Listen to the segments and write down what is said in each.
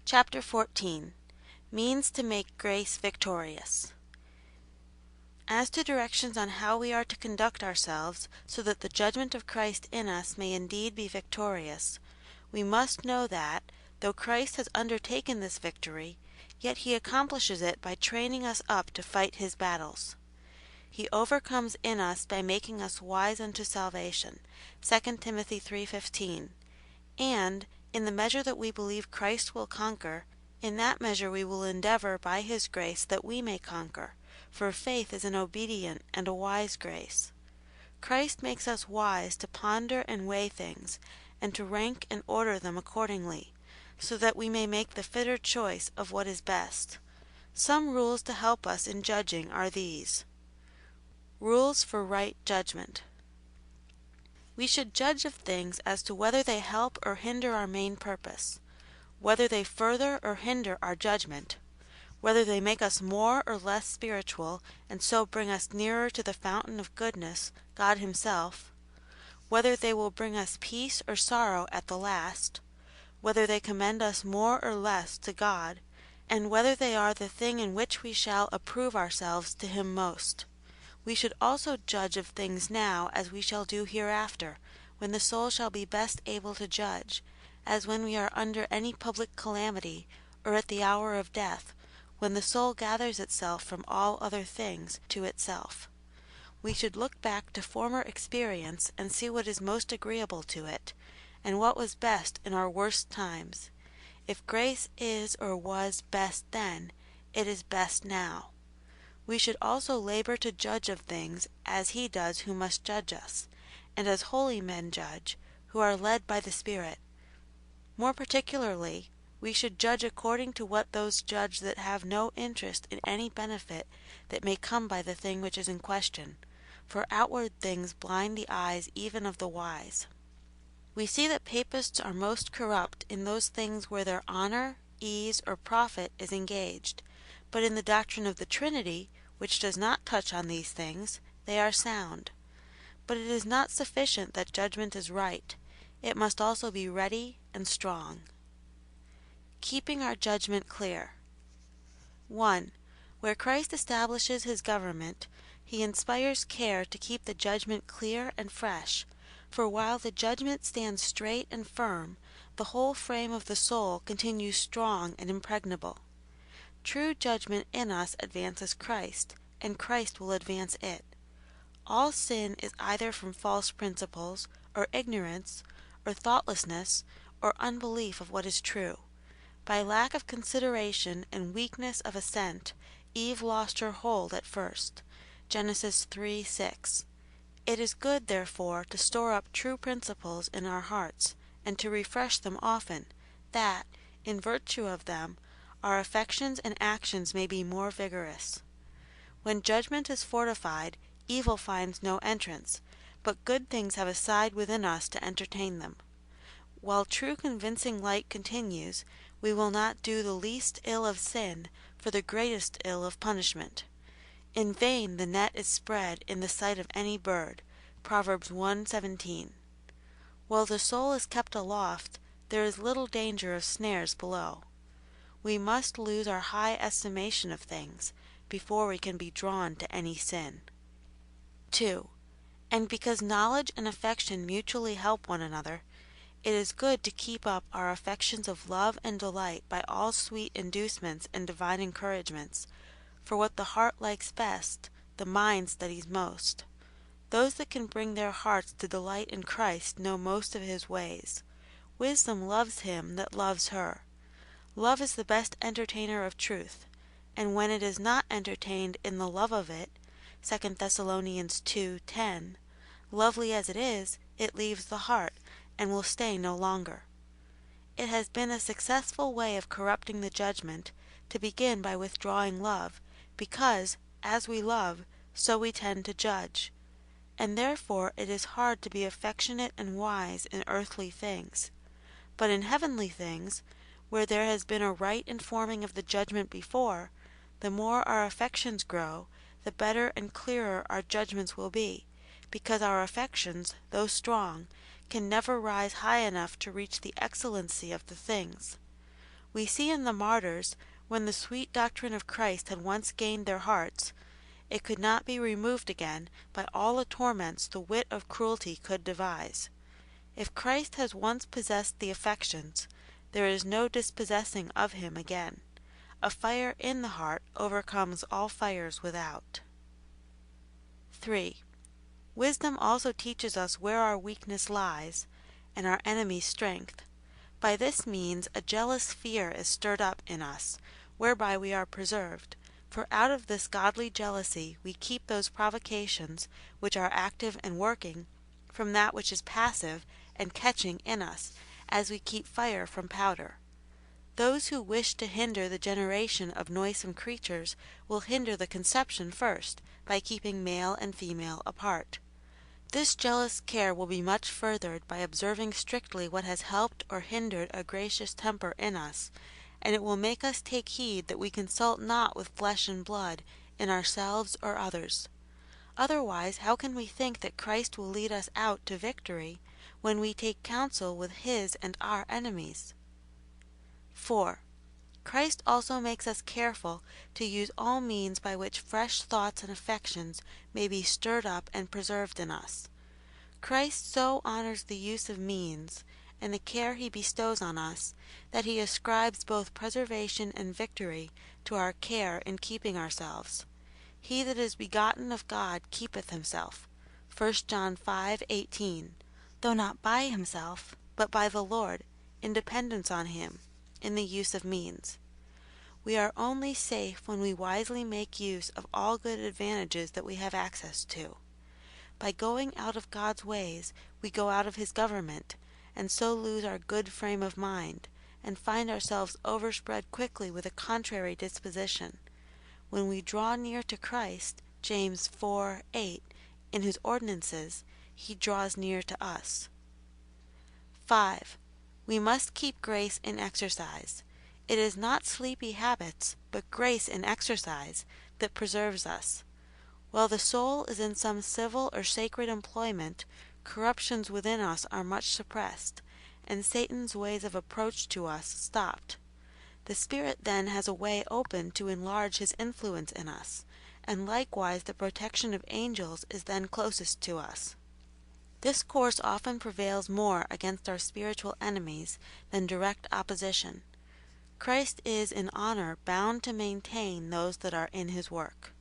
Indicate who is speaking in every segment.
Speaker 1: Chapter 14. Means to make grace victorious. As to directions on how we are to conduct ourselves, so that the judgment of Christ in us may indeed be victorious, we must know that, though Christ has undertaken this victory, yet he accomplishes it by training us up to fight his battles. He overcomes in us by making us wise unto salvation, 2 Timothy 3:15, and, in the measure that we believe Christ will conquer, in that measure we will endeavor by his grace that we may conquer, for faith is an obedient and a wise grace. Christ makes us wise to ponder and weigh things, and to rank and order them accordingly, so that we may make the fitter choice of what is best. Some rules to help us in judging are these. Rules for right judgment. We should judge of things as to whether they help or hinder our main purpose, whether they further or hinder our judgment, whether they make us more or less spiritual, and so bring us nearer to the fountain of goodness, God himself, whether they will bring us peace or sorrow at the last, whether they commend us more or less to God, and whether they are the thing in which we shall approve ourselves to him most. We should also judge of things now as we shall do hereafter, when the soul shall be best able to judge, as when we are under any public calamity, or at the hour of death, when the soul gathers itself from all other things to itself. We should look back to former experience and see what is most agreeable to it, and what was best in our worst times. If grace is or was best then, it is best now. We should also labor to judge of things as he does who must judge us, and as holy men judge, who are led by the Spirit. More particularly, we should judge according to what those judge that have no interest in any benefit that may come by the thing which is in question, for outward things blind the eyes even of the wise. We see that papists are most corrupt in those things where their honor, ease, or profit is engaged, but in the doctrine of the Trinity, which does not touch on these things, they are sound. But it is not sufficient that judgment is right, it must also be ready and strong. Keeping our judgment clear. 1. Where Christ establishes his government, he inspires care to keep the judgment clear and fresh, for while the judgment stands straight and firm, the whole frame of the soul continues strong and impregnable. True judgment in us advances Christ, and Christ will advance it. All sin is either from false principles, or ignorance, or thoughtlessness, or unbelief of what is true. By lack of consideration and weakness of assent, Eve lost her hold at first. Genesis 3:6. It is good, therefore, to store up true principles in our hearts, and to refresh them often, that, in virtue of them, our affections and actions may be more vigorous. When judgment is fortified, evil finds no entrance, but good things have a side within us to entertain them. While true convincing light continues, we will not do the least ill of sin for the greatest ill of punishment. In vain the net is spread in the sight of any bird. Proverbs 1:17. While the soul is kept aloft, there is little danger of snares below. We must lose our high estimation of things before we can be drawn to any sin. 2. And because knowledge and affection mutually help one another, it is good to keep up our affections of love and delight by all sweet inducements and divine encouragements, for what the heart likes best, the mind studies most. Those that can bring their hearts to delight in Christ know most of his ways. Wisdom loves him that loves her. Love is the best entertainer of truth, and when it is not entertained in the love of it, 2 Thessalonians 2:10, lovely as it is, it leaves the heart, and will stay no longer. It has been a successful way of corrupting the judgment, to begin by withdrawing love, because, as we love, so we tend to judge. And therefore it is hard to be affectionate and wise in earthly things. But in heavenly things, where there has been a right informing of the judgment before, the more our affections grow, the better and clearer our judgments will be, because our affections, though strong, can never rise high enough to reach the excellency of the things. We see in the martyrs, when the sweet doctrine of Christ had once gained their hearts, it could not be removed again by all the torments the wit of cruelty could devise. If Christ has once possessed the affections, there is no dispossessing of him again. A fire in the heart overcomes all fires without. 3. Wisdom also teaches us where our weakness lies, and our enemy's strength. By this means a jealous fear is stirred up in us, whereby we are preserved. For out of this godly jealousy we keep those provocations which are active and working, from that which is passive and catching in us, as we keep fire from powder. Those who wish to hinder the generation of noisome creatures will hinder the conception first, by keeping male and female apart. This jealous care will be much furthered by observing strictly what has helped or hindered a gracious temper in us, and it will make us take heed that we consult not with flesh and blood in ourselves or others. Otherwise, how can we think that Christ will lead us out to victory, when we take counsel with his and our enemies? 4. Christ also makes us careful to use all means by which fresh thoughts and affections may be stirred up and preserved in us. Christ so honors the use of means, and the care he bestows on us, that he ascribes both preservation and victory to our care in keeping ourselves. He that is begotten of God keepeth himself, 1 John 5:18, though not by himself, but by the Lord, in dependence on him, in the use of means. We are only safe when we wisely make use of all good advantages that we have access to. By going out of God's ways, we go out of his government, and so lose our good frame of mind, and find ourselves overspread quickly with a contrary disposition. When we draw near to Christ, James 4:8, in his ordinances, he draws near to us. 5. We must keep grace in exercise. It is not sleepy habits, but grace in exercise, that preserves us. While the soul is in some civil or sacred employment, corruptions within us are much suppressed, and Satan's ways of approach to us stopped. The Spirit then has a way open to enlarge his influence in us, and likewise the protection of angels is then closest to us. This course often prevails more against our spiritual enemies than direct opposition. Christ is in honor bound to maintain those that are in his work.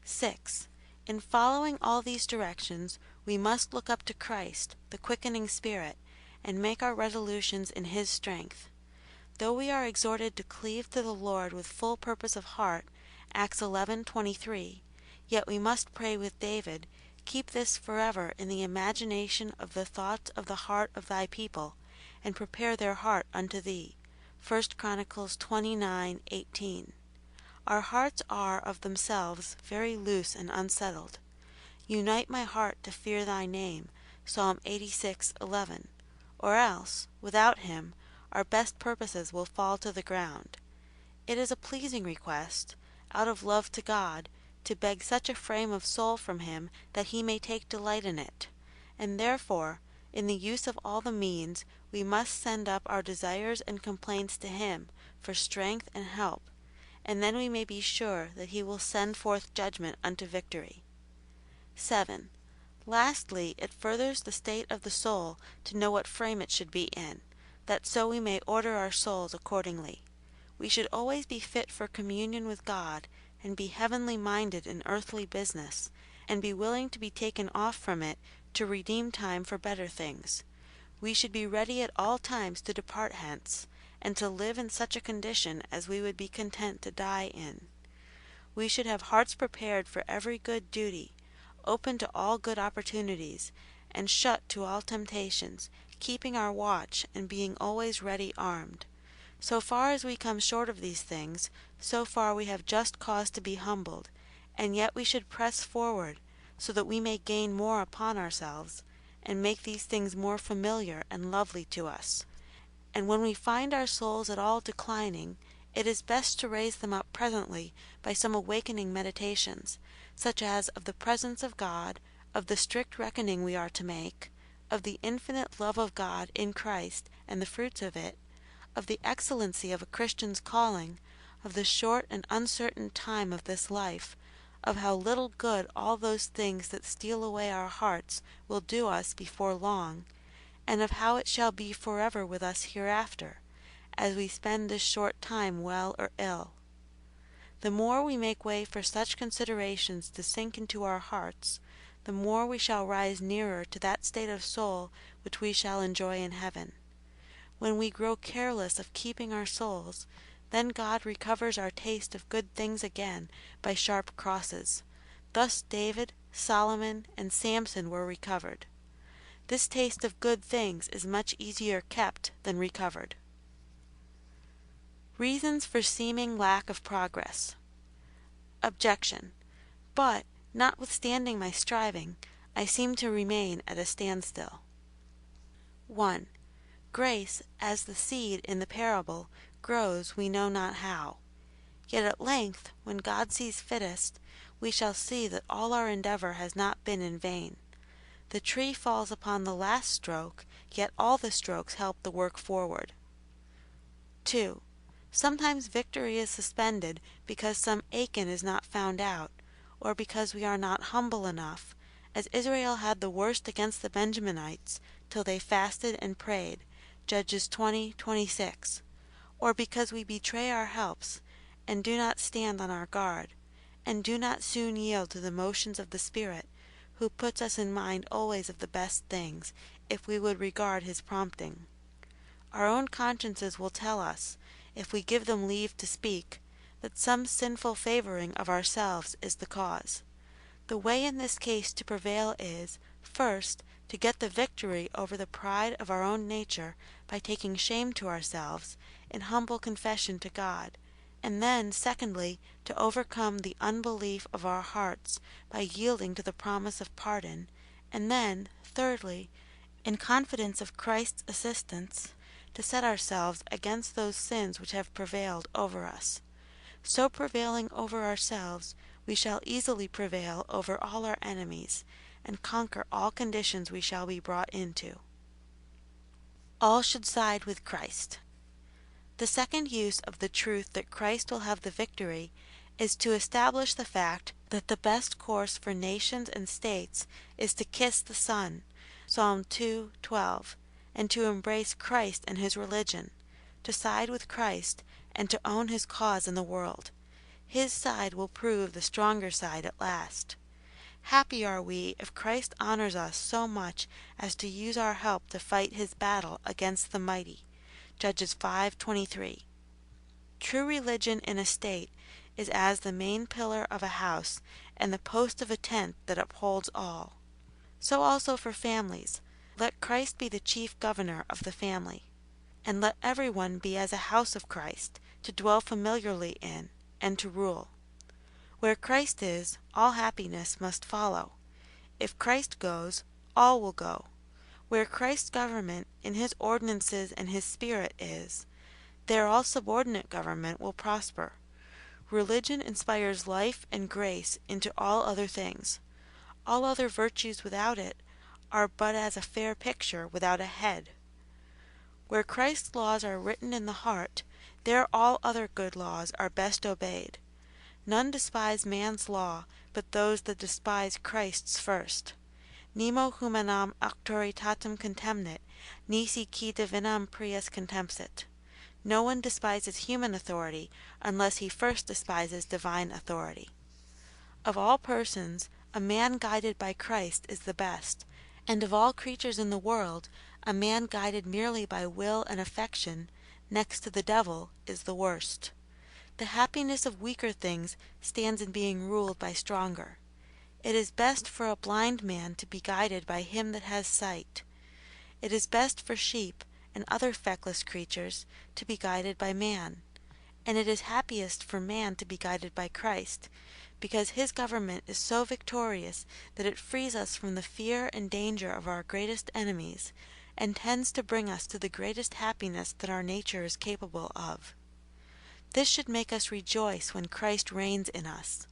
Speaker 1: 6. In following all these directions, we must look up to Christ, the quickening Spirit, and make our resolutions in his strength. Though we are exhorted to cleave to the Lord with full purpose of heart, Acts 11:23, yet we must pray with David, keep this forever in the imagination of the thoughts of the heart of thy people, and prepare their heart unto thee. 1 Chronicles 29:18. Our hearts are of themselves very loose and unsettled. Unite my heart to fear thy name, Psalm 86:11, or else, without him, our best purposes will fall to the ground. It is a pleasing request, out of love to God, to beg such a frame of soul from him that he may take delight in it, and therefore, in the use of all the means, we must send up our desires and complaints to him for strength and help, and then we may be sure that he will send forth judgment unto victory. 7. Lastly, it furthers the state of the soul to know what frame it should be in, that so we may order our souls accordingly. We should always be fit for communion with God, and be heavenly minded in earthly business, and be willing to be taken off from it to redeem time for better things. We should be ready at all times to depart hence, and to live in such a condition as we would be content to die in. We should have hearts prepared for every good duty, open to all good opportunities, and shut to all temptations, keeping our watch and being always ready armed. So far as we come short of these things, so far we have just cause to be humbled, and yet we should press forward, so that we may gain more upon ourselves, and make these things more familiar and lovely to us. And when we find our souls at all declining, it is best to raise them up presently by some awakening meditations, such as of the presence of God, of the strict reckoning we are to make, of the infinite love of God in Christ and the fruits of it, of the excellency of a Christian's calling, of the short and uncertain time of this life, of how little good all those things that steal away our hearts will do us before long, and of how it shall be forever with us hereafter, as we spend this short time well or ill. The more we make way for such considerations to sink into our hearts, the more we shall rise nearer to that state of soul which we shall enjoy in heaven. When we grow careless of keeping our souls, then God recovers our taste of good things again by sharp crosses. Thus David, Solomon, and Samson were recovered. This taste of good things is much easier kept than recovered. Reasons for seeming lack of progress. Objection. But, notwithstanding my striving, I seem to remain at a standstill. 1. Grace, as the seed in the parable, grows we know not how. Yet at length, when God sees fittest, we shall see that all our endeavor has not been in vain. The tree falls upon the last stroke, yet all the strokes help the work forward. 2. Sometimes victory is suspended because some Achan is not found out, or because we are not humble enough, as Israel had the worst against the Benjaminites, till they fasted and prayed, Judges 20:26, or because we betray our helps, and do not stand on our guard, and do not soon yield to the motions of the Spirit, who puts us in mind always of the best things, if we would regard his prompting. Our own consciences will tell us, if we give them leave to speak, that some sinful favoring of ourselves is the cause. The way in this case to prevail is, first, to get the victory over the pride of our own nature by taking shame to ourselves, in humble confession to God, and then, secondly, to overcome the unbelief of our hearts by yielding to the promise of pardon, and then, thirdly, in confidence of Christ's assistance, to set ourselves against those sins which have prevailed over us. So prevailing over ourselves, we shall easily prevail over all our enemies, and conquer all conditions we shall be brought into. All should side with Christ. The second use of the truth that Christ will have the victory is to establish the fact that the best course for nations and states is to kiss the Son, Psalm 2:12, and to embrace Christ and his religion, to side with Christ, and to own his cause in the world. His side will prove the stronger side at last. Happy are we if Christ honors us so much as to use our help to fight his battle against the mighty. Judges 5:23. True religion in a state is as the main pillar of a house and the post of a tent that upholds all. So also for families, let Christ be the chief governor of the family, and let every one be as a house of Christ, to dwell familiarly in, and to rule. Where Christ is, all happiness must follow. If Christ goes, all will go. Where Christ's government, in his ordinances and his Spirit is, there all subordinate government will prosper. Religion inspires life and grace into all other things. All other virtues without it are but as a fair picture without a head. Where Christ's laws are written in the heart, there all other good laws are best obeyed. None despise man's law, but those that despise Christ's first. Nemo humanam auctoritatem contemnit, nisi qui divinam prius contempsit. No one despises human authority unless he first despises divine authority. Of all persons, a man guided by Christ is the best, and of all creatures in the world, a man guided merely by will and affection, next to the devil, is the worst. The happiness of weaker things stands in being ruled by stronger. It is best for a blind man to be guided by him that has sight. It is best for sheep and other feckless creatures to be guided by man. And it is happiest for man to be guided by Christ, because his government is so victorious that it frees us from the fear and danger of our greatest enemies, and tends to bring us to the greatest happiness that our nature is capable of. This should make us rejoice when Christ reigns in us.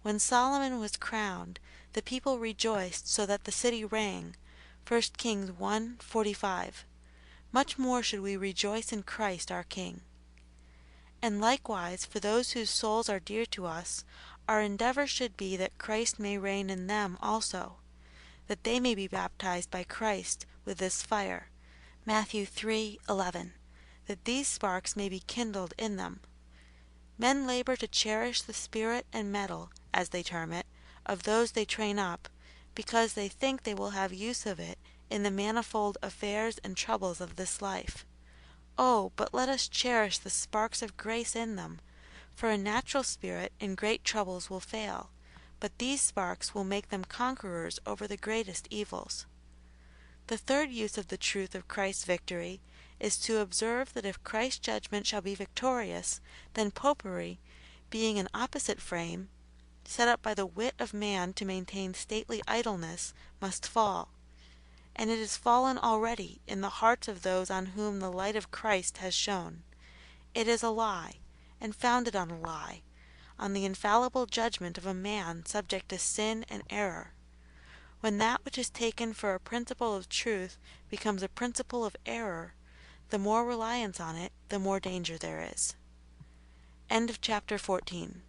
Speaker 1: When Solomon was crowned, the people rejoiced so that the city rang. 1 Kings 1:45. much more should we rejoice in Christ our King. And likewise, for those whose souls are dear to us, our endeavor should be that Christ may reign in them also, that they may be baptized by Christ with this fire, Matthew 3:11, that these sparks may be kindled in them. Men labor to cherish the spirit and mettle, as they term it, of those they train up, because they think they will have use of it in the manifold affairs and troubles of this life. Oh, but let us cherish the sparks of grace in them, for a natural spirit in great troubles will fail, but these sparks will make them conquerors over the greatest evils. The third use of the truth of Christ's victory is to observe that if Christ's judgment shall be victorious, then popery, being an opposite frame, set up by the wit of man to maintain stately idleness, must fall. And it is fallen already in the hearts of those on whom the light of Christ has shone. It is a lie, and founded on a lie, on the infallible judgment of a man subject to sin and error. When that which is taken for a principle of truth becomes a principle of error, the more reliance on it, the more danger there is. End of chapter 14.